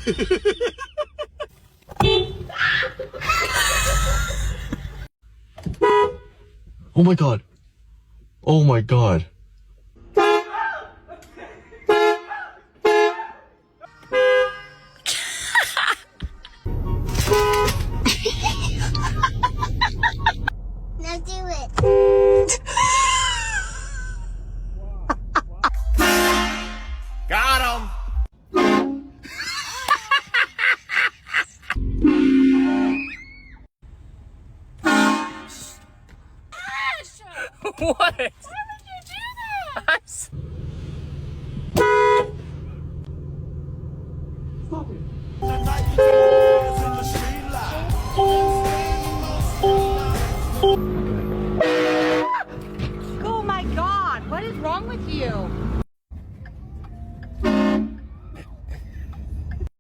Oh my god. Oh my god. Now do it. Got him! What? Why would you do that? Stop it.